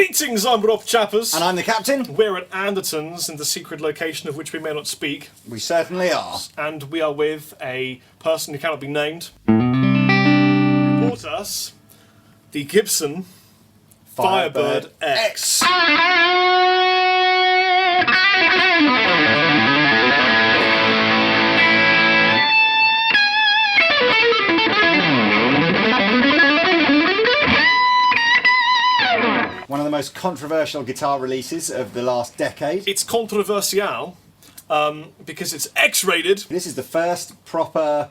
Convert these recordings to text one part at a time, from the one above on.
Greetings, I'm Rob Chappers. And I'm the captain. We're at Anderton's, in the secret location of which we may not speak. We certainly are. And we are with a person who cannot be named. Brought us the Gibson Firebird X. One of the most controversial guitar releases of the last decade. It's controversial because it's X-rated. This is the first proper,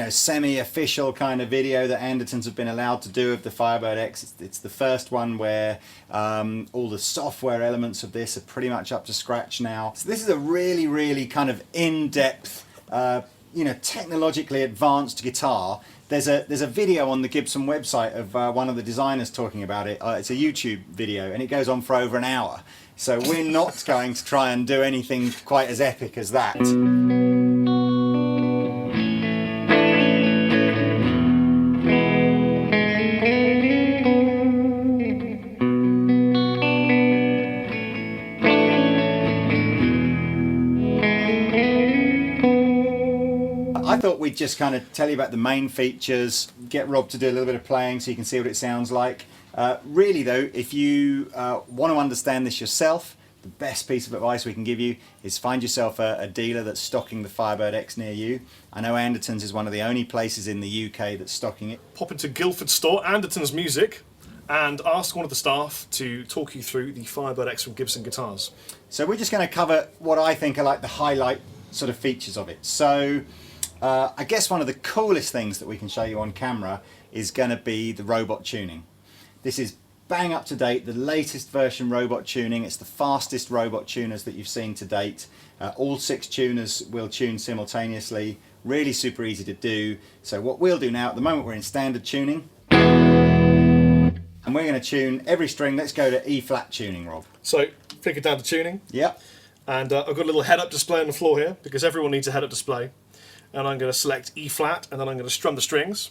semi-official kind of video that Andertons have been allowed to do of the Firebird X. It's the first one where all the software elements of this are pretty much up to scratch now. So this is a really, really kind of in-depth, technologically advanced guitar. There's a video on the Gibson website of one of the designers talking about it. It's a YouTube video and it goes on for over an hour. So we're not going to try and do anything quite as epic as that. I thought we'd just kind of tell you about the main features, get Rob to do a little bit of playing so you can see what it sounds like. Really though, if you want to understand this yourself, the best piece of advice we can give you is find yourself a dealer that's stocking the Firebird X near you. I know Andertons is one of the only places in the UK that's stocking it. Pop into Guildford store, Andertons Music, and ask one of the staff to talk you through the Firebird X from Gibson Guitars. So we're just going to cover what I think are like the highlight sort of features of it. So I guess one of the coolest things that we can show you on camera is going to be the robot tuning. This is bang up to date, the latest version robot tuning. It's the fastest robot tuners that you've seen to date. All 6 tuners will tune simultaneously, really super easy to do. So what we'll do now, at the moment we're in standard tuning, and we're going to tune every string. Let's go to E flat tuning, Rob. So flick it down to tuning. Yep. And I've got a little head-up display on the floor here because everyone needs a head-up display. And I'm going to select E flat and then I'm going to strum the strings.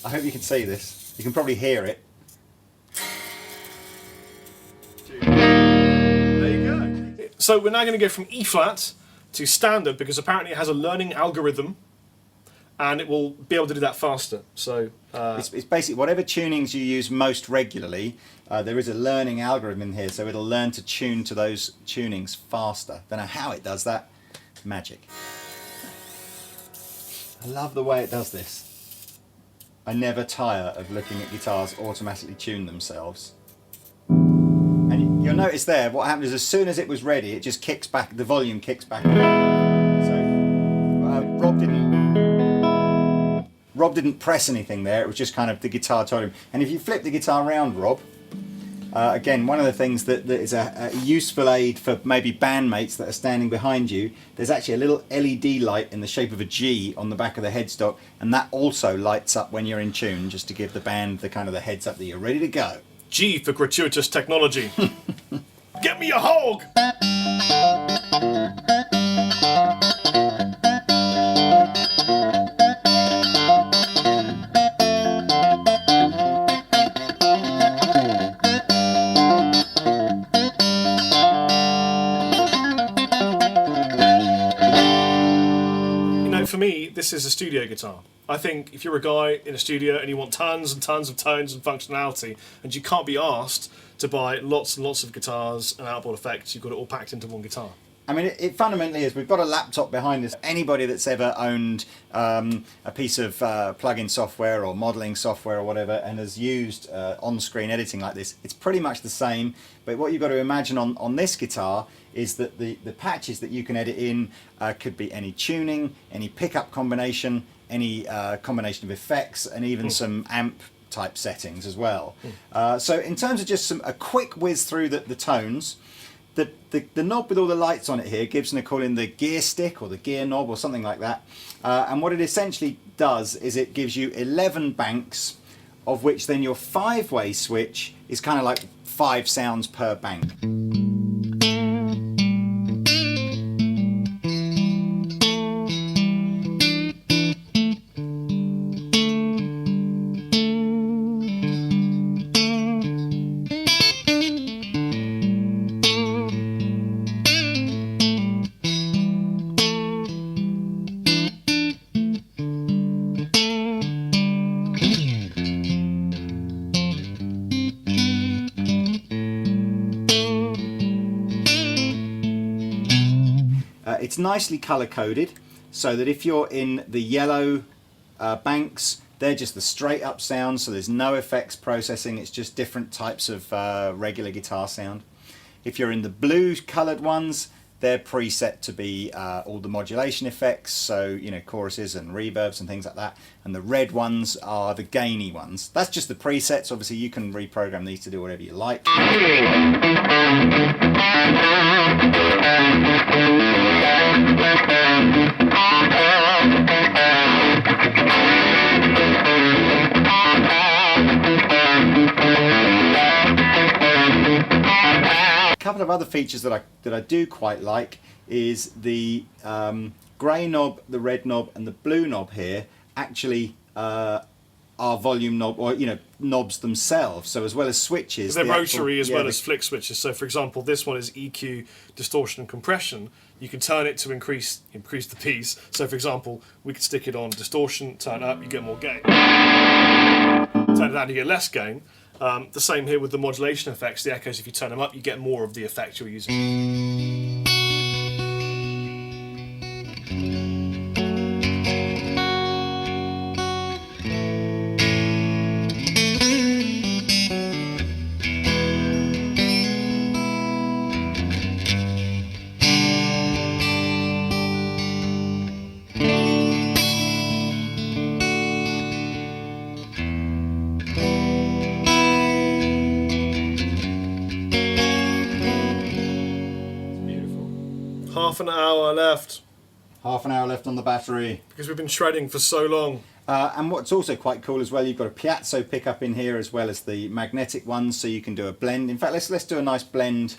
I hope you can see this. You can probably hear it. There you go. So we're now going to go from E flat to standard because apparently it has a learning algorithm and it will be able to do that faster. So it's basically whatever tunings you use most regularly, there is a learning algorithm in here, so it'll learn to tune to those tunings faster. Don't know how it does that. Magic. I love the way it does this. I never tire of looking at guitars automatically tune themselves. And you'll notice there, what happened is as soon as it was ready, it just kicks back, the volume kicks back. So Rob didn't press anything there, it was just kind of the guitar told him. And if you flip the guitar around, Rob, again, one of the things that is a useful aid for maybe bandmates that are standing behind you, there's actually a little LED light in the shape of a G on the back of the headstock, and that also lights up when you're in tune, just to give the band the kind of the heads up that you're ready to go. G for gratuitous technology. Get me a hog! For me, this is a studio guitar. I think if you're a guy in a studio and you want tons and tons of tones and functionality, and you can't be asked to buy lots and lots of guitars and outboard effects, you've got it all packed into one guitar. I mean, it fundamentally is. We've got a laptop behind us. Anybody that's ever owned a piece of plug-in software or modeling software or whatever and has used on-screen editing like this, it's pretty much the same. But what you've got to imagine on this guitar is that the patches that you can edit in could be any tuning, any pickup combination, any combination of effects, and even some amp type settings as well. So in terms of just a quick whiz through the tones, the knob with all the lights on it here, Gibson are calling the gear stick or the gear knob or something like that. And what it essentially does is it gives you 11 banks, of which then your 5-way switch is kind of like 5 sounds per bank. It's nicely color coded, so that if you're in the yellow banks, they're just the straight up sound, so there's no effects processing, it's just different types of regular guitar sound. If you're in the blue coloured ones, they're preset to be all the modulation effects, so you know, choruses and reverbs and things like that. And the red ones are the gainy ones. That's just the presets. Obviously you can reprogram these to do whatever you like. A couple of other features that I do quite like is the grey knob, the red knob and the blue knob here actually are volume knob, or you know, knobs themselves. So as well as switches, they're rotary as well as flick switches. So for example, this one is EQ, distortion and compression. You can turn it to increase the piece. So for example, we could stick it on distortion, turn it up, you get more gain. Turn it down, you get less gain. The same here with the modulation effects, the echoes. If you turn them up, you get more of the effect you're using. Half an hour left. Half an hour left on the battery. Because we've been shredding for so long. And what's also quite cool as well, you've got a piezo pickup in here as well as the magnetic ones, so you can do a blend. In fact, let's do a nice blend.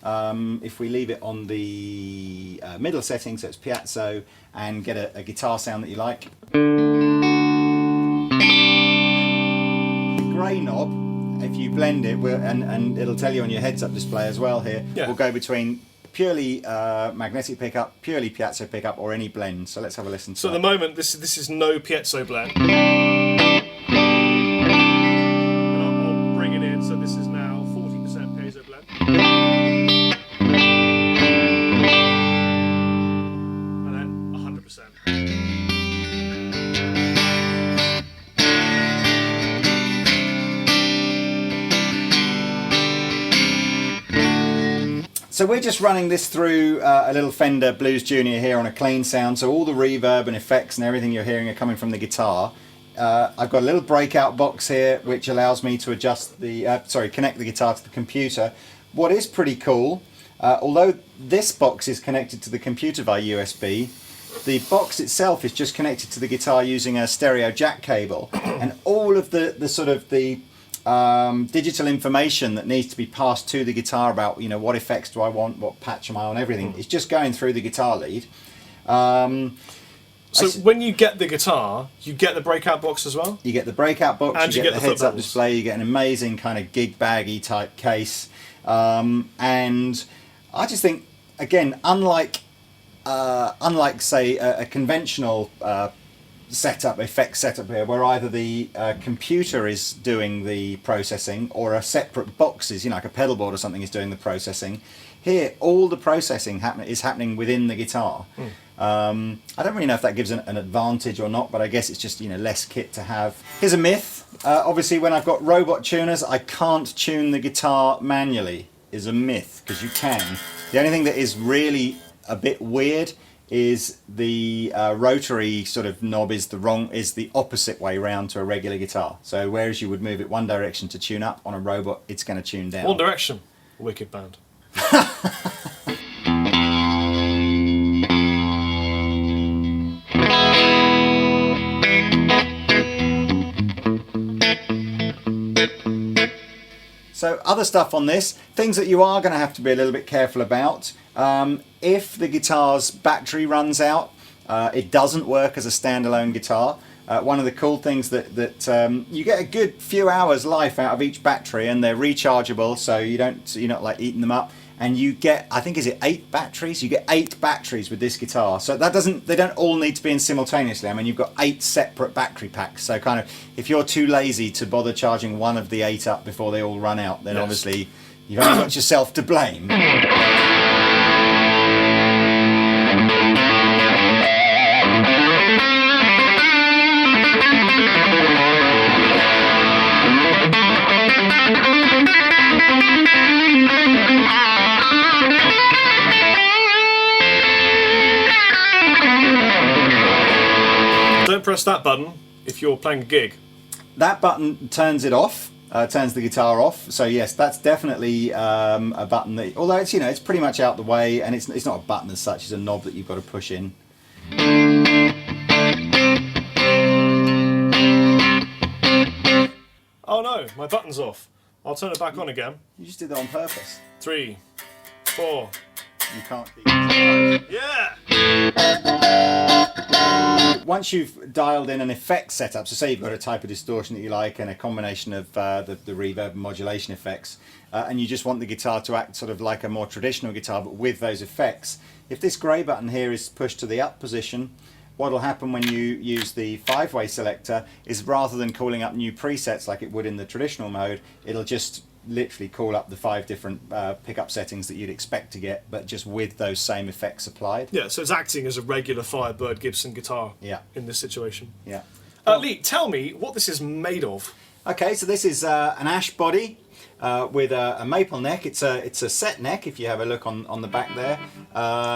If we leave it on the middle setting, so it's piezo, and get a guitar sound that you like. The grey knob, if you blend it, and it'll tell you on your heads-up display as well here, will go between purely magnetic pickup, purely piezo pickup, or any blend. So let's have a listen to So at the moment, this is no piezo blend. And I'll bring it in, so this is now 40% piezo blend. And then 100%. So we're just running this through a little Fender Blues Junior here on a clean sound, so all the reverb and effects and everything you're hearing are coming from the guitar. I've got a little breakout box here which allows me to adjust the, connect the guitar to the computer. What is pretty cool, although this box is connected to the computer via USB, the box itself is just connected to the guitar using a stereo jack cable, and all of the sort of the digital information that needs to be passed to the guitar about, you know, what effects do I want, what patch am I on, everything, is just going through the guitar lead. So when you get the guitar, you get the breakout box as well? You get the breakout box, and you get the heads-up display, you get an amazing kind of gig baggy type case, and I just think, again, unlike say a conventional effects setup here, where either the computer is doing the processing or a separate box is, you know, like a pedal board or something is doing the processing. Here, all the processing is happening within the guitar. I don't really know if that gives an advantage or not, but I guess it's just, you know, less kit to have. Here's a myth. Obviously, when I've got robot tuners, I can't tune the guitar manually. Is a myth, because you can. The only thing that is really a bit weird is the rotary sort of knob is the opposite way round to a regular guitar. So whereas you would move it one direction to tune up, on a robot it's going to tune down. One Direction, wicked band. So other stuff on this, things that you are going to have to be a little bit careful about. If the guitar's battery runs out, it doesn't work as a standalone guitar. One of the cool things that you get a good few hours life out of each battery, and they're rechargeable, so you're not like eating them up. And you get, I think, is it 8 batteries? You get 8 batteries with this guitar. So they don't all need to be in simultaneously. I mean, you've got 8 separate battery packs. So kind of, if you're too lazy to bother charging one of the 8 up before they all run out, then obviously you've only got yourself to blame. that button if you're playing a gig? That button turns it off, turns the guitar off. So yes, that's definitely a button that, although it's, you know, it's pretty much out the way, and it's not a button as such, it's a knob that you've got to push in. Oh no, my button's off. I'll turn it back on again. You just did that on purpose. 3, 4. You can't keep it. Yeah! Once you've dialed in an effect setup, so say you've got a type of distortion that you like and a combination of the reverb and modulation effects, and you just want the guitar to act sort of like a more traditional guitar but with those effects, if this grey button here is pushed to the up position, what will happen when you use the 5-way selector is, rather than calling up new presets like it would in the traditional mode, it'll just literally call up the 5 different pickup settings that you'd expect to get, but just with those same effects applied. Yeah, so it's acting as a regular Firebird Gibson guitar in this situation. Yeah. Lee, tell me what this is made of. Okay, so this is an ash body with a maple neck. It's a set neck, if you have a look on the back there.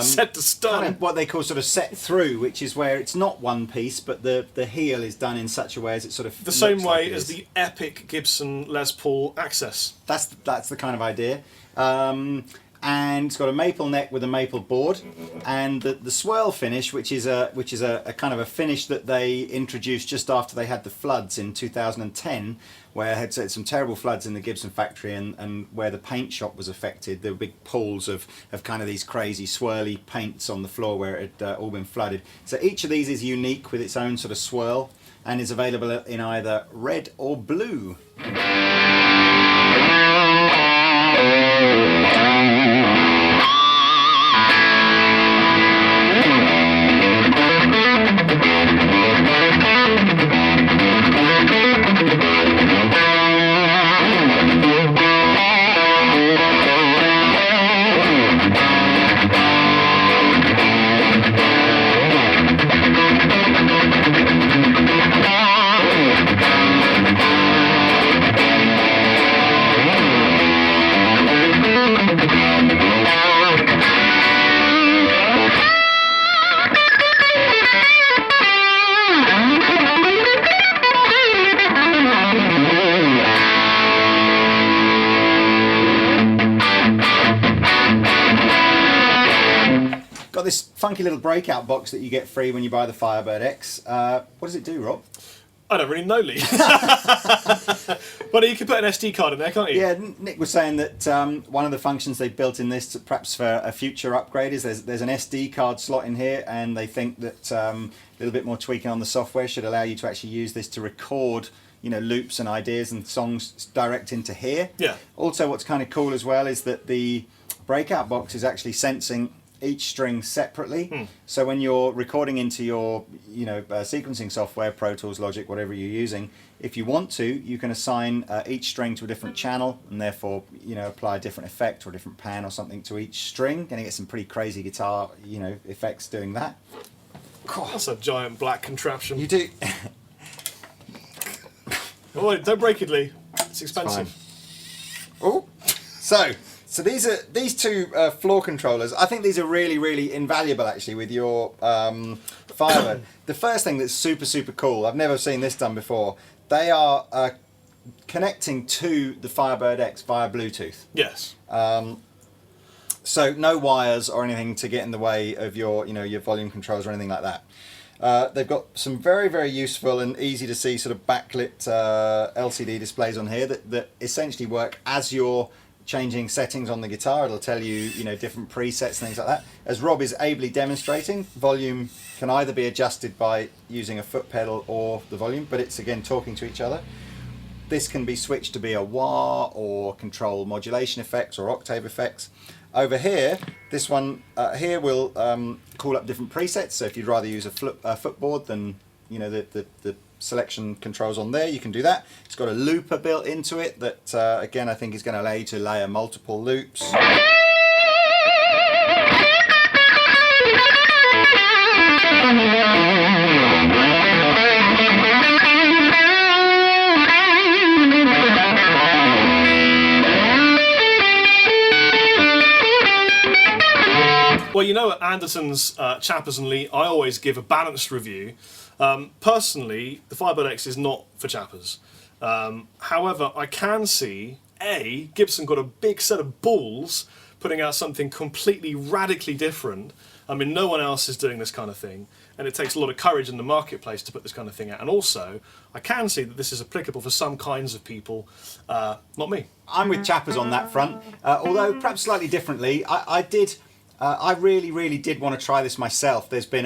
Set to stun. Kind of what they call sort of set through, which is where it's not one piece, but the heel is done in such a way as it sort of the same looks way like as the epic Gibson Les Paul Access. That's the kind of idea. And it's got a maple neck with a maple board, and the swirl finish, which is a kind of a finish that they introduced just after they had the floods in 2010, where had some terrible floods in the Gibson factory, and where the paint shop was affected. There were big pools of kind of these crazy swirly paints on the floor where it had all been flooded. So each of these is unique with its own sort of swirl, and is available in either red or blue. Got this funky little breakout box that you get free when you buy the Firebird X. What does it do, Rob? I don't really know, Lee. But you can put an SD card in there, can't you? Yeah, Nick was saying that one of the functions they've built in this, perhaps for a future upgrade, is there's an SD card slot in here, and they think that a little bit more tweaking on the software should allow you to actually use this to record, you know, loops and ideas and songs direct into here. Yeah. Also, what's kind of cool as well is that the breakout box is actually sensing each string separately. So when you're recording into your, you know, sequencing software, Pro Tools, Logic, whatever you're using, if you want to, you can assign each string to a different channel, and therefore, you know, apply a different effect or a different pan or something to each string. Gonna get some pretty crazy guitar, you know, effects doing that. That's a giant black contraption. You do. Oh, wait, don't break it, Lee. It's expensive. Oh, so these two floor controllers. I think these are really invaluable actually with your Firebird. The first thing that's super cool, I've never seen this done before. They are connecting to the Firebird X via Bluetooth. Yes. So no wires or anything to get in the way of your, you know, your volume controls or anything like that. They've got some very useful and easy to see sort of backlit LCD displays on here that essentially work as you're changing settings on the guitar. It'll tell you, you know, different presets and things like that. As Rob is ably demonstrating, volume can either be adjusted by using a foot pedal or the volume, but it's again talking to each other. This can be switched to be a wah or control modulation effects or octave effects. Over here, this one here will call up different presets. So if you'd rather use a footboard than, you know, the selection controls on there, you can do that. It's got a looper built into it that again I think is going to allow you to layer multiple loops. Well, Well, you know, at Anderton's, Chappers and Lee, I always give a balanced review. Personally, the Firebird X is not for chappers. However, I can see, Gibson got a big set of balls putting out something completely radically different. I mean, no one else is doing this kind of thing, and it takes a lot of courage in the marketplace to put this kind of thing out. And also, I can see that this is applicable for some kinds of people, not me. I'm with Chappers on that front, although perhaps slightly differently. I really did want to try this myself. There's been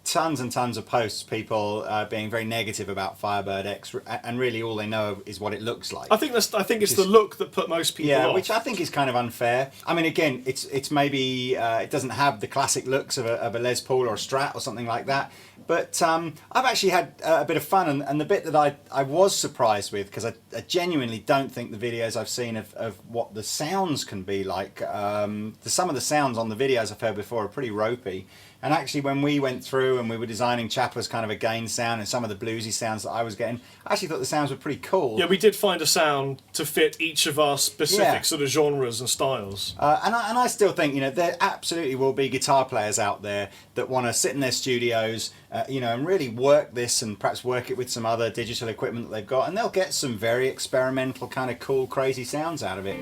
tons and tons of posts, people being very negative about Firebird X, and really all they know is what it looks like. I think it's the look that put most people off. Which I think is kind of unfair. I mean, again, it's maybe it doesn't have the classic looks of a Les Paul or a Strat or something like that. But I've actually had a bit of fun, and the bit that I was surprised with, because I genuinely don't think the videos I've seen of what the sounds can be like. Some of the sounds on the videos I've heard before are pretty ropey. And actually, when we went through and we were designing Chappers kind of a gain sound and some of the bluesy sounds that I was getting, I actually thought the sounds were pretty cool. Yeah, we did find a sound to fit each of our specific sort of genres and styles. And I still think, you know, there absolutely will be guitar players out there that want to sit in their studios, you know, and really work this and perhaps work it with some other digital equipment that they've got, and they'll get some very experimental, kind of cool, crazy sounds out of it.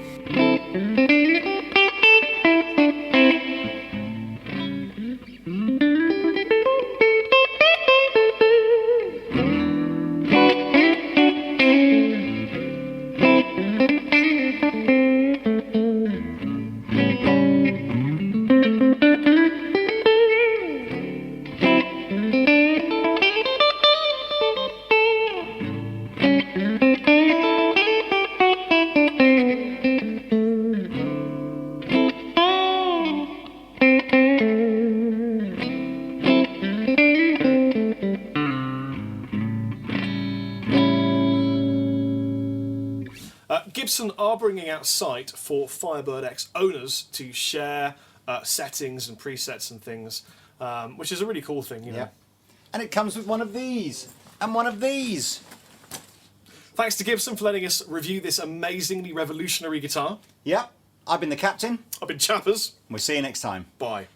Gibson are bringing out site for Firebird X owners to share settings and presets and things, which is a really cool thing, you know. Yeah. And it comes with one of these and one of these. Thanks to Gibson for letting us review this amazingly revolutionary guitar. Yep. I've been the captain. I've been Chappers. We'll see you next time. Bye.